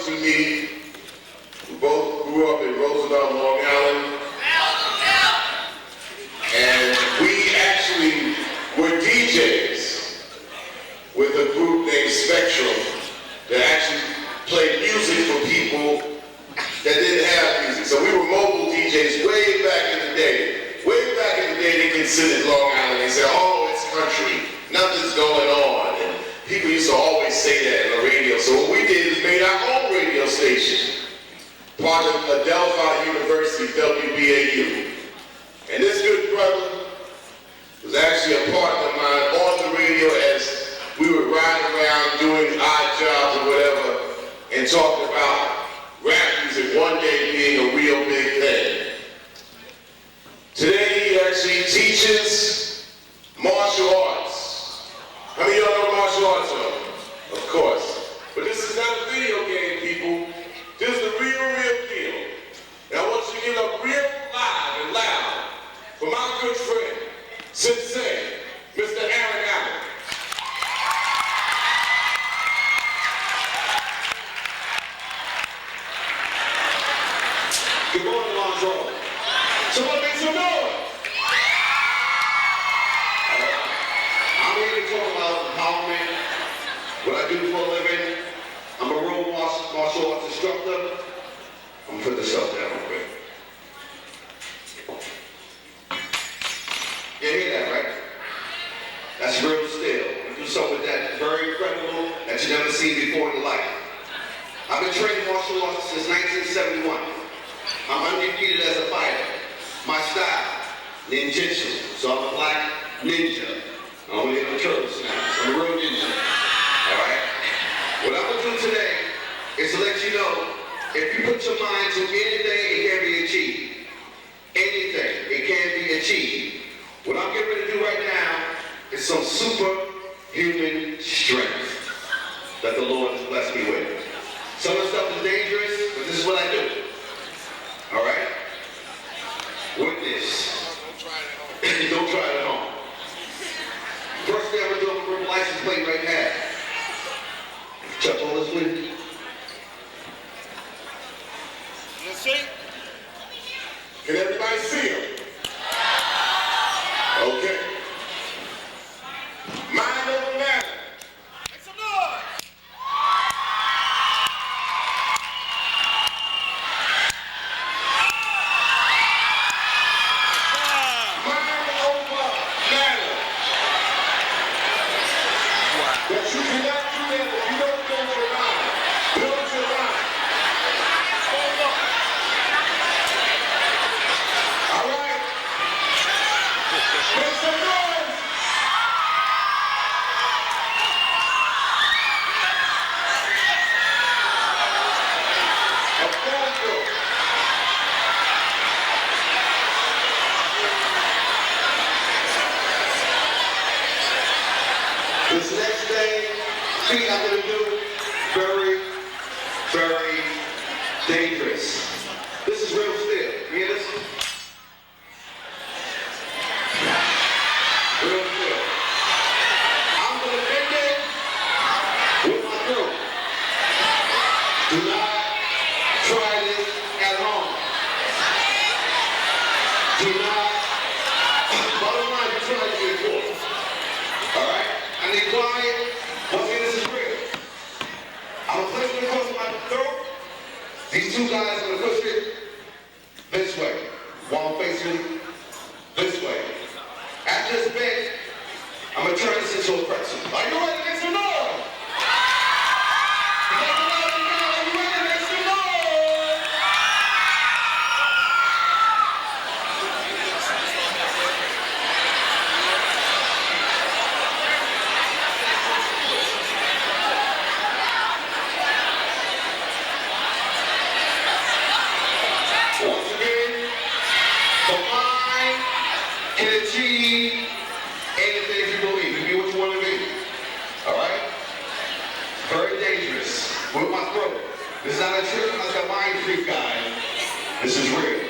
to me, who both grew up in Roosevelt, Long Island. And we actually were DJs with a group named Spectrum that actually played music for people that didn't have music. So we were mobile DJs way back in the day. Way back in the day, they considered Long Island. They said, oh, it's country. Nothing's going on. And people used to always say that in the radio. So what we did is made our own radio station. Part of Adelphi University, WBAU. And this good brother was actually a partner of mine on the radio as we would ride around doing odd jobs or whatever and talking about rap music one day being a real big thing. Today he actually teaches martial arts. How many of y'all know martial arts are? Of course. But this is not a video game, people. This is the real deal. And I want you to get up real live and loud for my good friend, Sensei, Mr. Aaron Allen. Good morning, Lonzo. Somebody make some noise. I'm here to talk about empowerment, what I do for a living. I'm a road martial arts instructor. I'm gonna put this up there real quick. You hear that, right? That's real still. You do something with that very incredible that you never seen before in your life. I've been training martial arts since 1971. I'm undefeated as a fighter. My style, ninjutsu. So I'm a black ninja. I don't get no turtles now. I'm a real ninja. All right? What I'm gonna do today is to let you know, if you put your mind to anything, it can be achieved. Anything, it can be achieved. What I'm getting ready to do right now is some superhuman strength that the Lord has blessed me with. Some of the stuff is dangerous, but this is what I do. All right? Witness. Don't try it at home. First thing I'm gonna do, I'm gonna bring a license plate right now. Chuck all this with. You see? Can everybody see him? Okay. Mind over matter. Make some noise. Mind over matter. That you cannot do that if you don't build your mind. Build your mind. All right. Make some noise. This next thing I'm going to do, very, very dangerous. This is real still. You hear this? Real still. I'm going to end it with my throat. Do not try this at home. Do not. Bottom line, you try to get forced. All right? I need quiet. Once again, this is real. I'm going to place it across my throat. These two guys are going to push it this way. While I'm facing this way. After this bit, I'm going to turn this into a pretzel. Are you ready to make some noise? Are you ready to make some noise? Once again, the mind can achieve anything if you believe. You be what you want to be. All right? Very dangerous. With my throat. This is not a trick like a mind freak guy. This is real.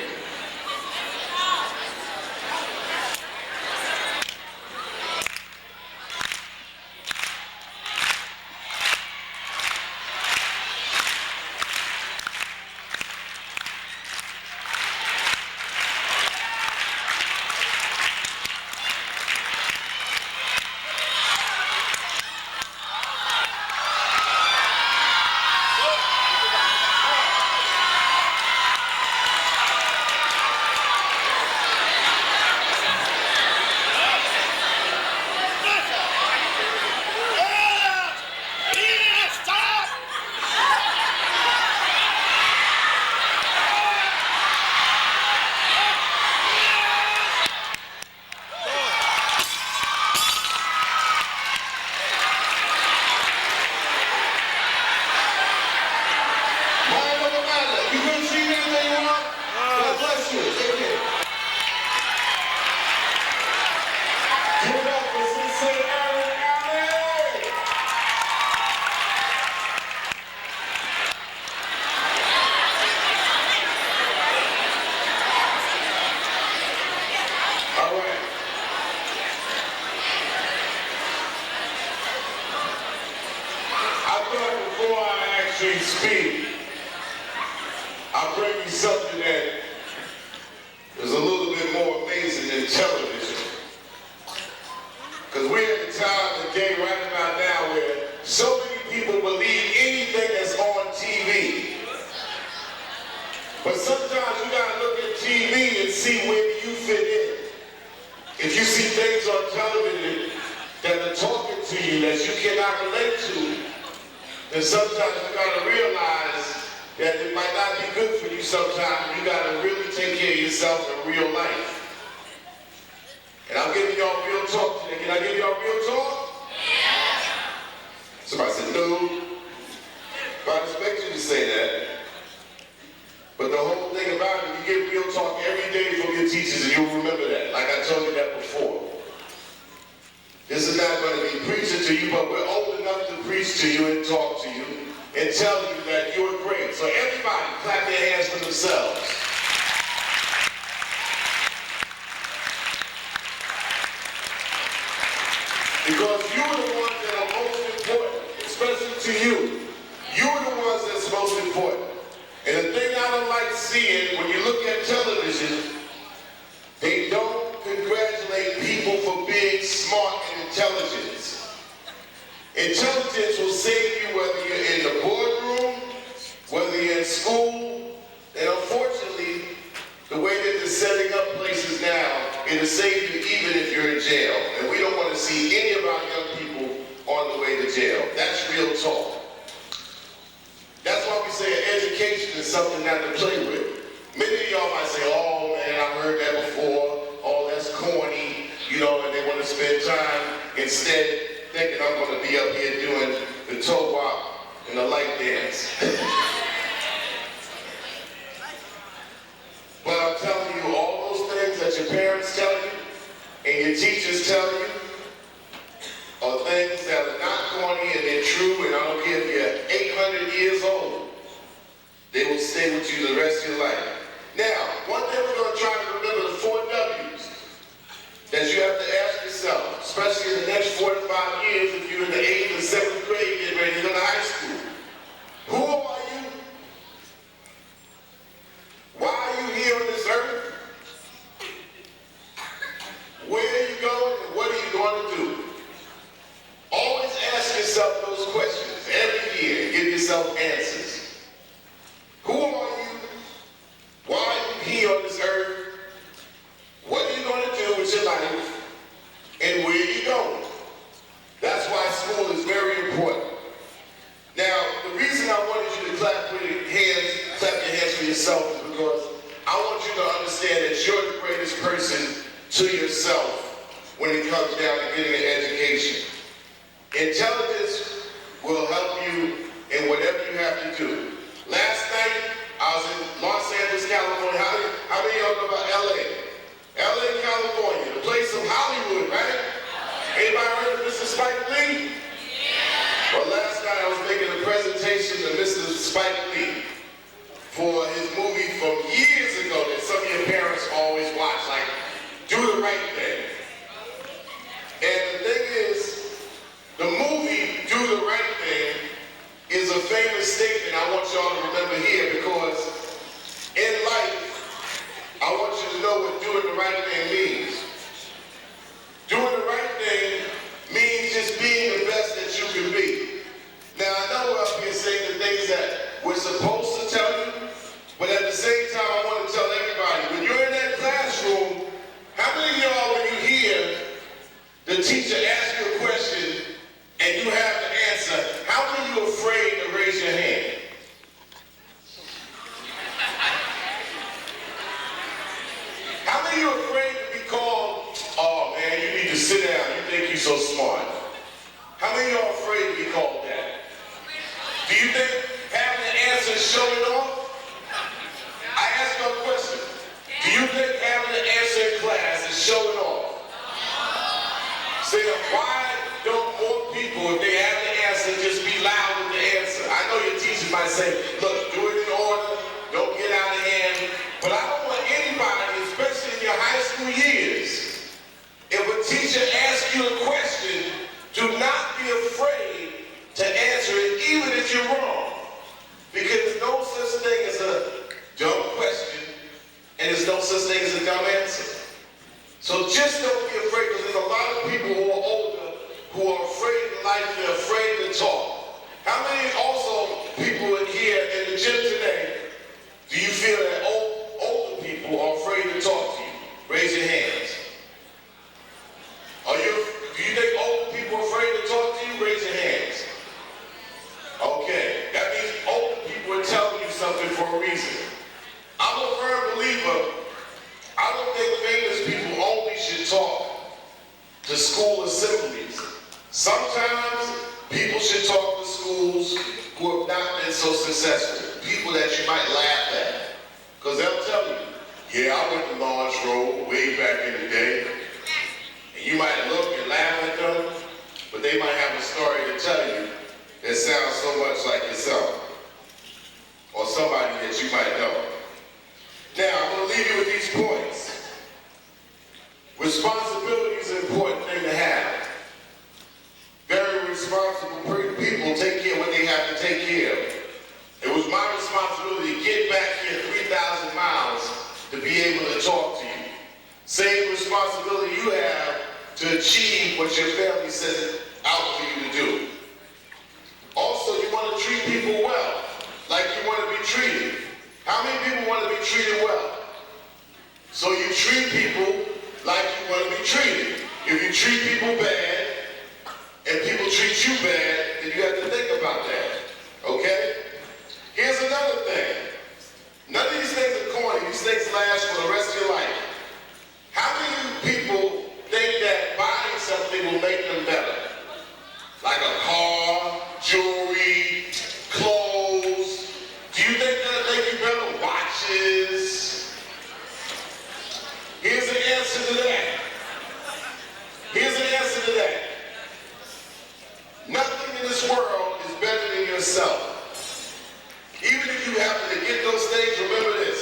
actually speak, I'll bring you something that is a little bit more amazing than television. Because we're at a time and day right about now where so many people believe anything that's on TV. But sometimes you gotta look at TV and see where you fit in. If you see things on television that are talking to you that you cannot relate to, then sometimes you gotta realize that it might not be good for you sometimes. You gotta really take care of yourself in real life. And I'm giving y'all real talk today. Can I give y'all real talk? Yeah. Somebody said no. But I expect you to say that. But the whole thing about it, you get real talk every day from your teachers and you'll remember that. Like I told you that before. This is not going to be preaching to you, but we're old enough to preach to you and talk to you and tell you that you're great. So everybody clap their hands for themselves. Because you're the ones that are most important, especially to you. You're the ones that's most important. And the thing I don't like seeing when you look at television, they don't congratulate people for being smart and intelligent. Intelligence will save you whether you're in the boardroom, whether you're in school, and unfortunately, the way that they're setting up places now, it'll save you even if you're in jail. And we don't want to see any of our young people on the way to jail. That's real talk. That's why we say education is something not to play with. Many of y'all might say, oh man, I've heard that before. Oh, that's corny, you know, and they want to spend time instead thinking I'm going to be up here doing the toe walk and the light dance. But I'm telling you, all those things that your parents tell you and your teachers tell you are things that are not corny and they're true, and I don't care if you're 800 years old. They will stay with you the rest of your life. Now, one thing we're going to try to remember, the 4 W's that you have to ask yourself, especially in the next 4 to 5 years if you're in the 8th and 7th grade getting ready to go to high school. Who are you? Why are you here on this earth? Where are you going and what are you going to do? Always ask yourself those questions every year and give yourself answers. Who are you? Why are you here on this earth? What are you going to do with your life? And where are you going? That's why school is very important. Now, the reason I wanted you to clap your hands for yourself is because I want you to understand that you're the greatest person to yourself when it comes down to getting an education. Intelligence will help you in whatever you have to do. Last night, I was in Los Angeles, California. How many of y'all know about LA? LA, California, the place of Hollywood, right? Anybody heard of Mr. Spike Lee? Well, last night I was making a presentation to Mr. Spike Lee for his movie from years ago that some of your parents always watch, like Do the Right Thing. And the thing is, the movie Do the Right Thing is a famous statement I want y'all to remember here, because in life, I want you to know what doing the right thing means. Doing the right thing means just being the best that you can be. Now, I know we're up here saying the things that we're supposed to tell you, but at the same time, I want to tell everybody, when you're in that classroom, how many of y'all, when you hear the teacher ask you a question and you have the answer, how many of you are afraid to raise your hand? How many of you are afraid to be called, oh man, you need to sit down, you think you're so smart? How many of you are afraid to be called that? Do you think having the answer is showing off? I ask you a question. Do you think having the answer in class is showing off? Say, why don't more people, if they have the answer, just be loud with the answer? I know your teacher might say, look, do it in order, don't get out of hand. But I don't want anybody, especially in your high school years, if a teacher asks you a question, do not be afraid to answer it, even if you're wrong. such thing as a dumb answer. So just don't be afraid, because there's a lot of people who are older who are afraid in life, they're afraid to talk. How many also people in here in the gym today, do you feel that older people are afraid to talk to you? Raise your hands. Do you think older people are afraid to talk to you? Raise your hands. Okay, that means older people are telling you something for a reason. I'm a firm believer, I don't think famous people only should talk to school assemblies. Sometimes people should talk to schools who have not been so successful, people that you might laugh at. Because they'll tell you, yeah, I went to Lawrence Road way back in the day. And you might look and laugh at them, but they might have a story to tell you that sounds so much like yourself or somebody that you might know. Now, I'm going to leave you with these points. Responsibility is an important thing to have. Very responsible people take care of what they have to take care of. It was my responsibility to get back here 3,000 miles to be able to talk to you. Same responsibility you have to achieve what your family says out for you to do. Also, you want to treat people well, like you want to be treated. How many people want to be treated well? So you treat people like you want to be treated. If you treat people bad, and people treat you bad, then you have to think about that, okay? Here's another thing. None of these things are corny. These things last for the rest of your life. How many people think that buying something will make them better? Like a car, jewelry, clothes. Do you think that'll make you better? Watches. Here's an answer to that. Here's an answer to that. Nothing in this world is better than yourself. Even if you happen to get those things, remember this.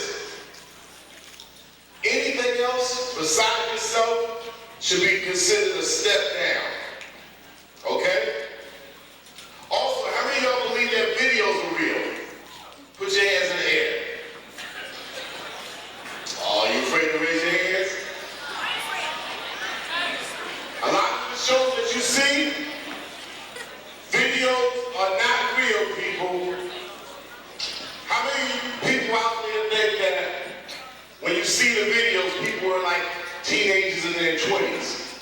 Anything else besides yourself should be considered a step down. Okay? Also, how many of y'all believe that videos are real? Put your hands in the air. Oh, you afraid to raise your hands? A lot of the shows that you see, videos are not real, people. How many people out there think that when you see the videos, people are like teenagers in their 20s?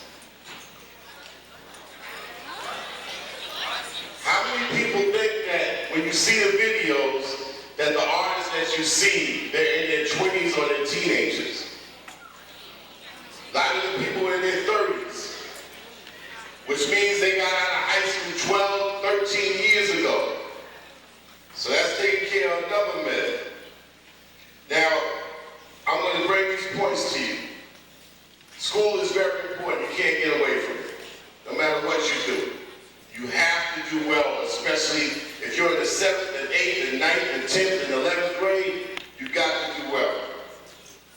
How many people think that when you see the videos, that the artists that you see, they're in their 20s or they're teenagers? A lot of the people are in their 30s, which means they got out of high school 12, 13 years ago. So that's taking care of another myth. Now, I'm going to bring these points to you. School is very important. You can't get away from it, no matter what you do. You have to do well, especially if you're in the 7th and 8th and 9th and 10th and 11th grade, you got to do well.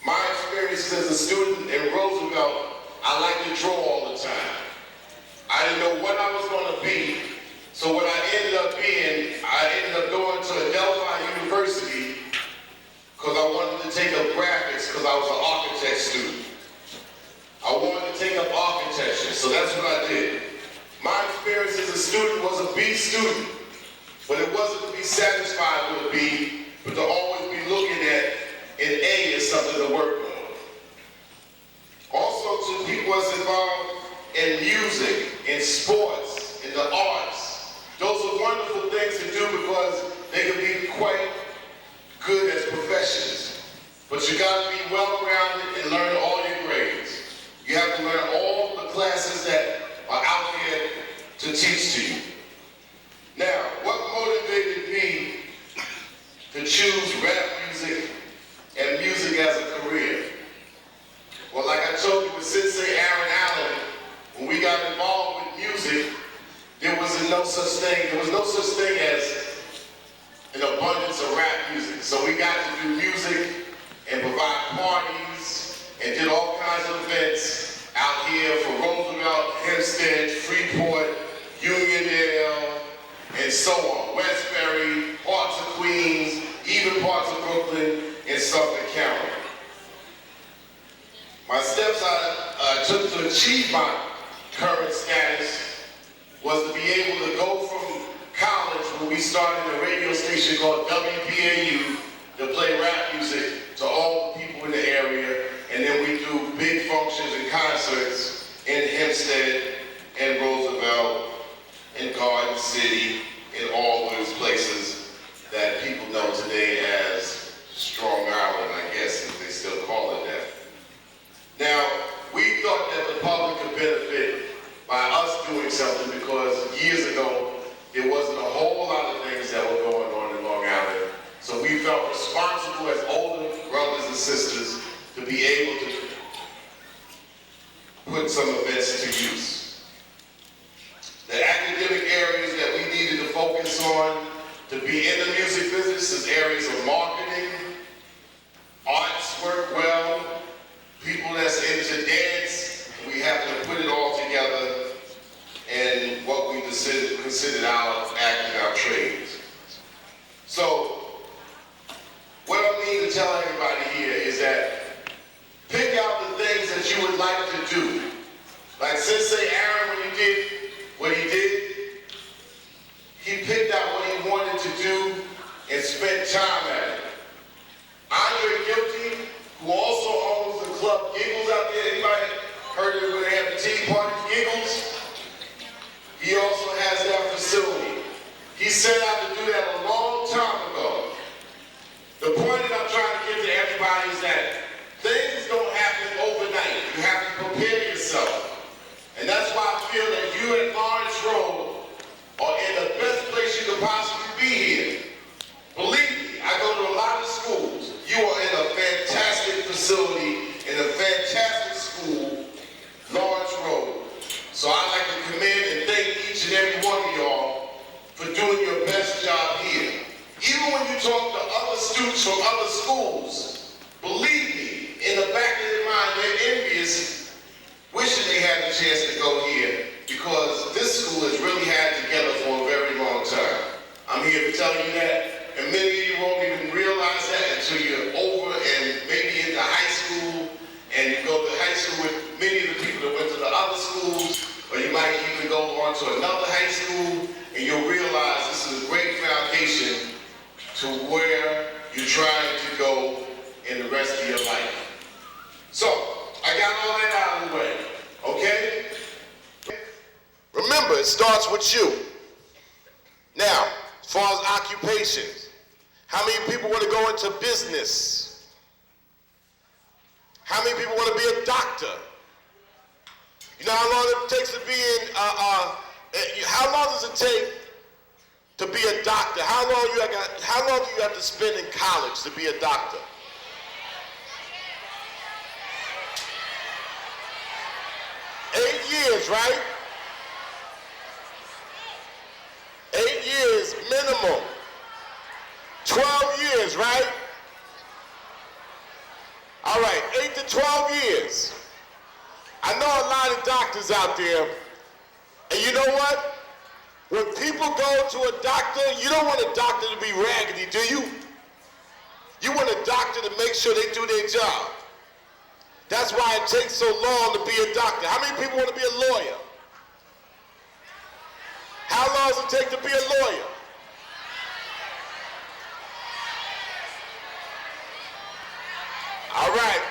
My experience as a student in Roosevelt, I like to draw all the time. I didn't know what I was going to be, so what I ended up being, I ended up going to Adelphi University because I wanted to take up graphics because I was an architect student. I wanted to take up architecture, so that's what I did. My experience as a student was a B student, but it wasn't to be satisfied with a B, but to always be looking at an A as something to work on. Also, to people that's involved in music, in sports, in the arts, those are wonderful things to do because they can be quite good as professions. But you got to be well-rounded and learn all your grades. You have to learn all the classes that are out there to teach to you. Now, what motivated me to choose rap music and music as a career? Well, like I told you with Sensei Aaron Allen, when we got involved with music, there was no such thing as an abundance of rap music. So we got to do music and provide parties and did all kinds of events out here for Roosevelt, Hempstead, Freeport, Uniondale, and so on. Westbury, parts of Queens, even parts of Brooklyn and Suffolk County. achieve my current status was to be able to go from college, when we started a radio station called WBAU, to play rap music to all the people in the area, and then we do big functions and concerts in Hempstead and Roosevelt and Garden City and all those places that people know today as Strong Island, I guess, if they still call it that. Now, we thought that the public could benefit by us doing something because years ago, there wasn't a whole lot of things that were going on in Long Island. So we felt responsible as older brothers and sisters to be able to put some events to use. The academic areas that we needed to focus on to be in the music business is areas of marketing, arts work well, people that's into dance, we have to put it all together in what we considered our act and our trades. So, what I mean to tell everybody here is that pick out the things that you would like to do. Like Sensei Aaron, when he did what he did, he picked out what he wanted to do and spent time at it. Andre Gilty, who also owns the club Giggles out there, anybody heard of it when they have the tea parties, Giggles? He also has that facility. He set out to do that a long time ago. The point that I'm trying to give to everybody is that things don't happen overnight. You have to prepare yourself. And that's why I feel that you at Lawrence Road are in the best place you could possibly be here. Believe me, I go to a lot of schools. You are in a fantastic facility, in a fantastic school, Lawrence Road. So I'd like to come in and thank each and every one of y'all for doing your best job here. Even when you talk to other students from other schools, believe me, in the back of their mind, they're envious, wishing they had the chance to go here, because this school has really had it together for a very long time. I'm here to tell you that, and many of you won't even realize that until you're over and maybe into high school, and you go to high school with many of the people that went to the other schools, or you might even go on to another high school, and you'll realize this is a great foundation to where you're trying to go in the rest of your life. So, I got all that out of the way, okay? Remember, it starts with you. Now, as far as occupations, how many people want to go into business? How many people want to be a doctor? You know how long it takes to be in, how long does it take to be a doctor? How long do you have to spend in college to be a doctor? Years, right? 8 years minimum. 12 years, right? All right, 8 to 12 years. I know a lot of doctors out there, and you know what? When people go to a doctor, you don't want a doctor to be raggedy, do you? You want a doctor to make sure they do their job. That's why it takes so long to be a doctor. How many people want to be a lawyer? How long does it take to be a lawyer? All right.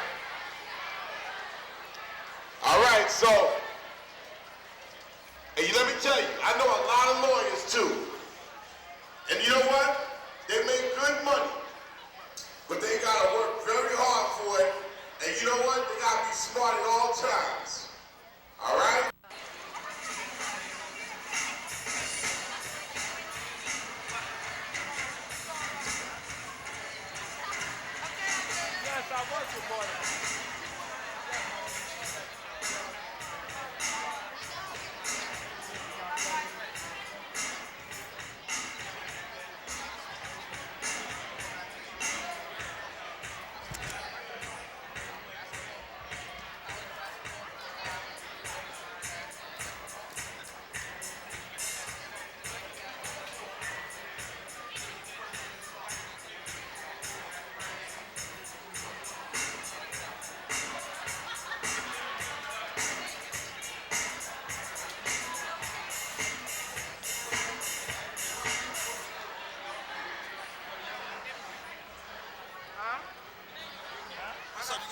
All right, so, and let me tell you, I know a lot of lawyers too. And you know what? They make good money, but they gotta work very hard for it. And you know what? They gotta be smart at all times. All right? Yes, I work with lawyers.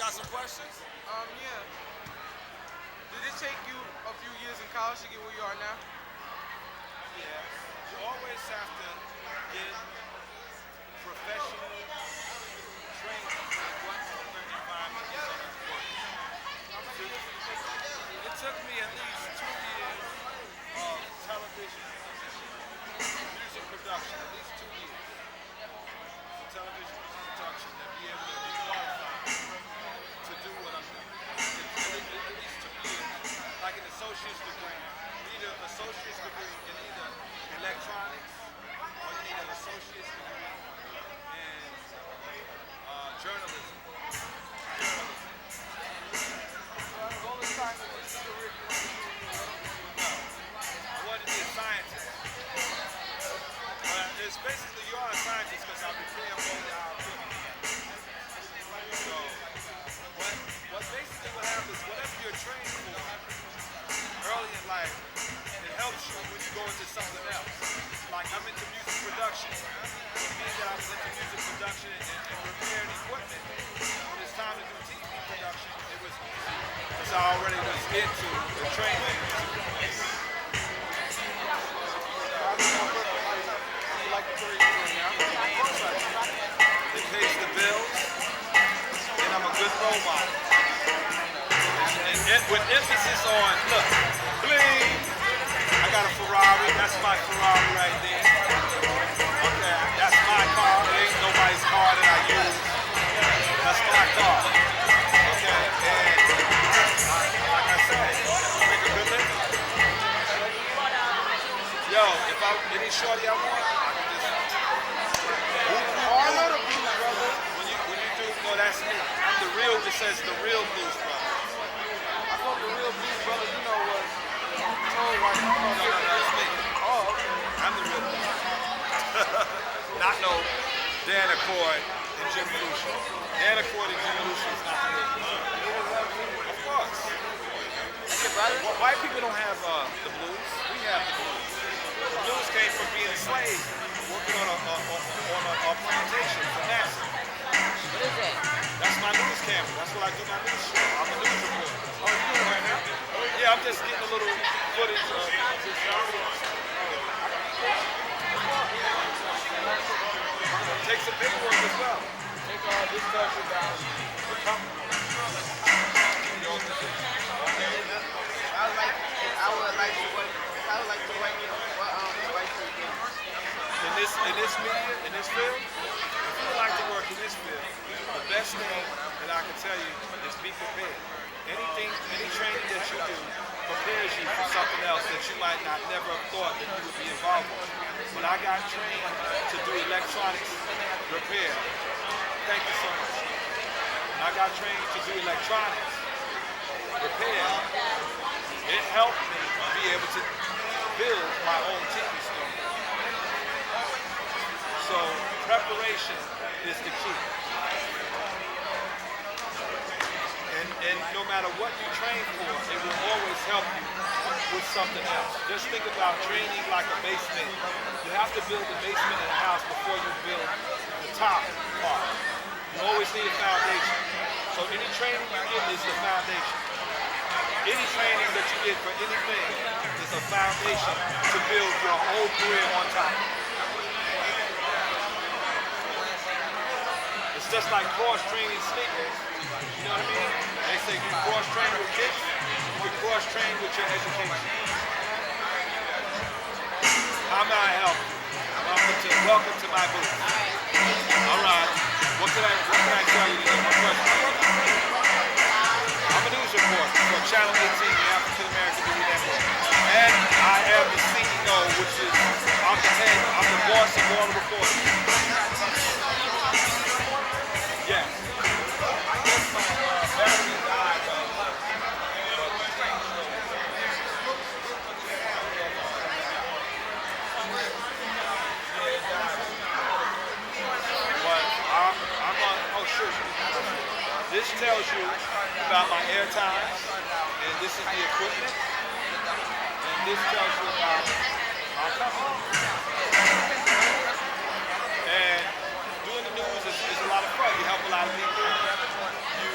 got some questions? Yeah. Did it take you a few years in college to get where you are now? Yeah. You always have to get professional training in what environment you're going to work. It took me at least 2 years of television music production, at least 2 years of television music production to be able to be qualified to do what I'm doing. At least 2 years, like an associate's degree. You need an associate's degree in either electronics or you need an associate's degree in journalism. I wanted to be a scientist. It's basically you are a scientist because I became both our opinion. So what basically what happens, whatever you're trained for early in life, it helps you when you go into something else. Like I'm into music production. So being that I was into music production and repairing equipment, when it's time to do TV production, it was easy because I already was into the training in music production. It pays the bills, and I'm a good role model. And with emphasis on, look, bling, I got a Ferrari, that's my Ferrari right there. Okay, that's my car, it ain't nobody's car that I use. That's my car. Okay, and like I said, make a good living. Yo, if any shorty I want, I can just I know the blues, brother. when you do, no, that's me. I'm the real, it says the real blues brother. I thought the real blues, brother, you know, was told like, No, that's me. oh, okay. I'm the real blues. Not no Dan Accord and Jim Belushi. Dan Accord and Jim Belushi is not the real blues. Of course. White people don't have the blues. We have the blues. The blues came from being a slave, working on a plantation for NASA. What is that? That's my news camera. That's what I do my news show. I'm a news reporter. Oh, you doing it right now? Yeah, I'm just getting a little footage of take some paperwork as well. Take this culture down. I would like to write you what advice you give. In this media, in this field, if you would like to work in this field, the best thing that I can tell you is be prepared. Any training that you do prepares you for something else that you might not never have thought that you would be involved with. When I got trained to do electronics repair, thank you so much. When I got trained to do electronics repair, it helped me be able to build my own TV studio. So preparation is the key. And no matter what you train for, it will always help you with something else. Just think about training like a basement. You have to build the basement in a house before you build the top part. You always need a foundation. So any training you get is the foundation. Any training that you get for anything is a foundation to build your whole career on top. It's just like cross-training sneakers. You know what I mean? They say you cross-train with kids, you cross-train with your education. How may I help you? Welcome to my booth. All right. What can I tell you? My question. I'm a news reporter for Channel 18, the African American Media Network. And I am the CEO, which is, I'm the head, I'm the boss of all the reporters. Yes. I guess my battery died, I'm on, oh sure. This tells you about my airtime, and this is the equipment, and this tells you about our company. And doing the news is a lot of fun. You help a lot of people. You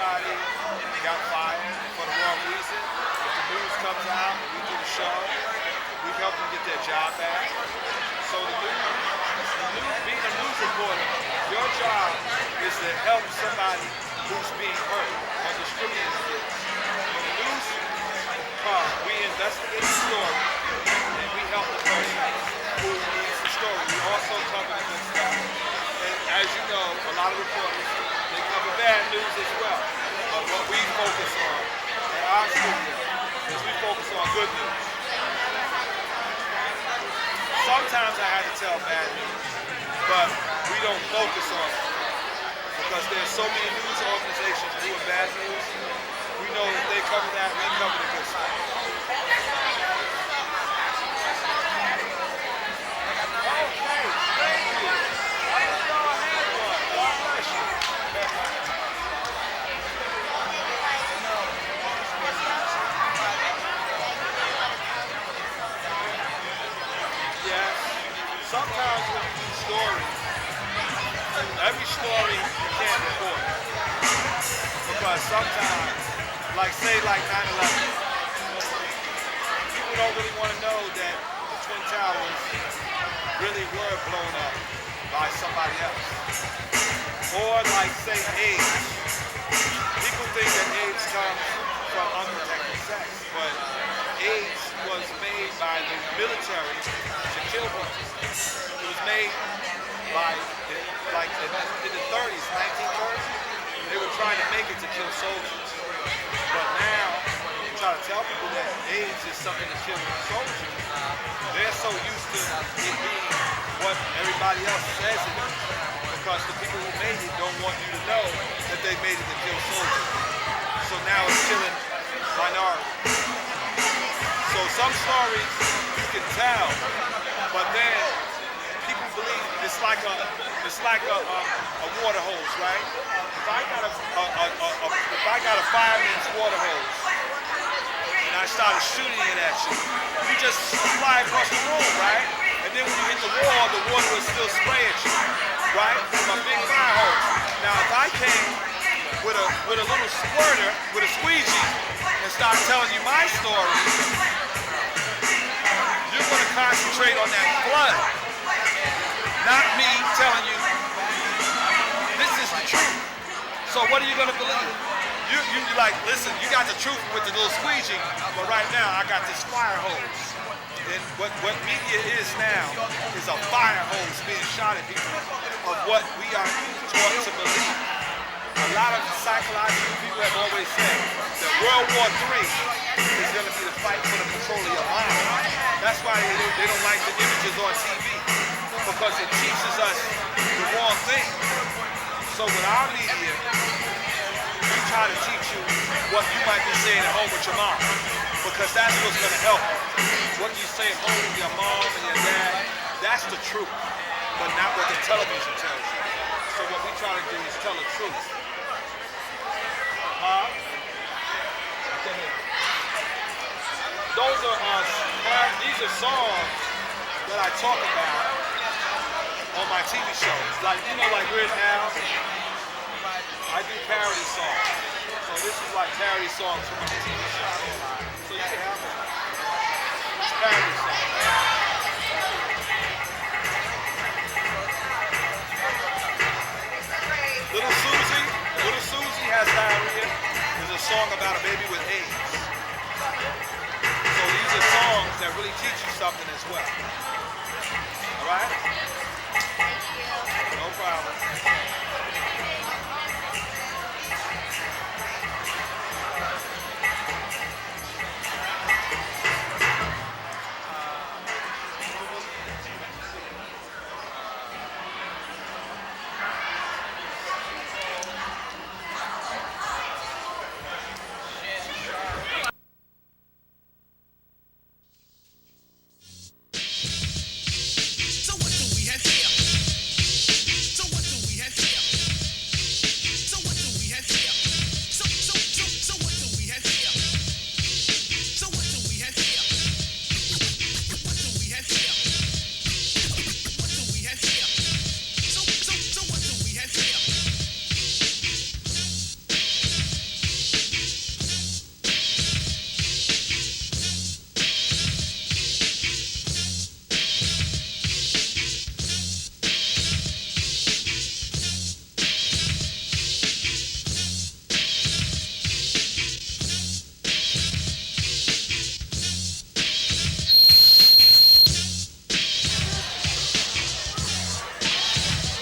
somebody got fired for the wrong reason, if the news comes out and we do the show, we help them get their job back. So being a news reporter, your job is to help somebody who's being hurt or discriminated against. When the news comes, we investigate the story and we help the person who needs the story. We also cover the good stuff. And as you know, a lot of reporters, they cover bad news as well. But what we focus on in our studio is we focus on good news. Sometimes I have to tell bad news, but we don't focus on it because there's so many news organizations doing bad news. We know if they cover that, we cover the good stuff. Okay, thank you. I didn't know I had one. God bless you. Yes. Sometimes when you do stories, every story you can't report. Because sometimes, like say like 9/11, people don't really want to know that the Twin Towers really were blown up by somebody else. Or like say AIDS. People think that AIDS comes from unprotected sex, but AIDS was made by the military to kill people. It was made by, like in the 30s, 1930s, they were trying to make it to kill soldiers. But now, you try to tell people that AIDS is something to kill soldiers, they're so used to it being what everybody else says it is. Because the people who made it don't want you to know that they made it to kill soldiers. So now it's killing minorities. So some stories you can tell, but then people believe it's like a water hose, right? If I got a fireman's water hose and I started shooting it at you, you just fly across the room, right? And then when you hit the wall, the water will still spray at you, right? From a big fire hose. Now if I came with a little squirter, with a squeegee, and start telling you my story, you're going to concentrate on that flood, not me telling you this is the truth. So what are you going to believe? You're like, listen, you got the truth with the little squeegee, but right now I got this fire hose. And what media is now is a fire hose being shot at people of what we are taught to believe. A lot of psychological people have always said that World War III is going to be the fight for the control of your mind. That's why they don't like the images on TV, because it teaches us the wrong thing. So with our media, we try to teach you what you might be saying at home with your mom, because that's what's going to help you. What you say at home with your mom and your dad, that's the truth, but not what the television tells you. So what we try to do is tell the truth. These are songs that I talk about on my TV shows. Like, like Weird Al, I do parody songs. So this is like parody songs from my TV show. So you can have it. It's parody songs. Little Susie has diarrhea. There's a song about a baby with AIDS. So these are songs that really teach you something as well. All right? No problem. So what do we have?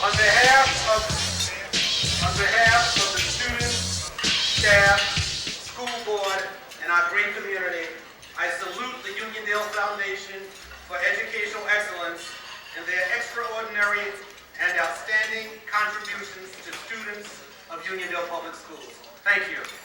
On behalf of the students, staff, school board, and our great community, I salute the Uniondale Foundation for Educational Excellence and their extraordinary and outstanding contributions to students of Uniondale Public Schools. Thank you.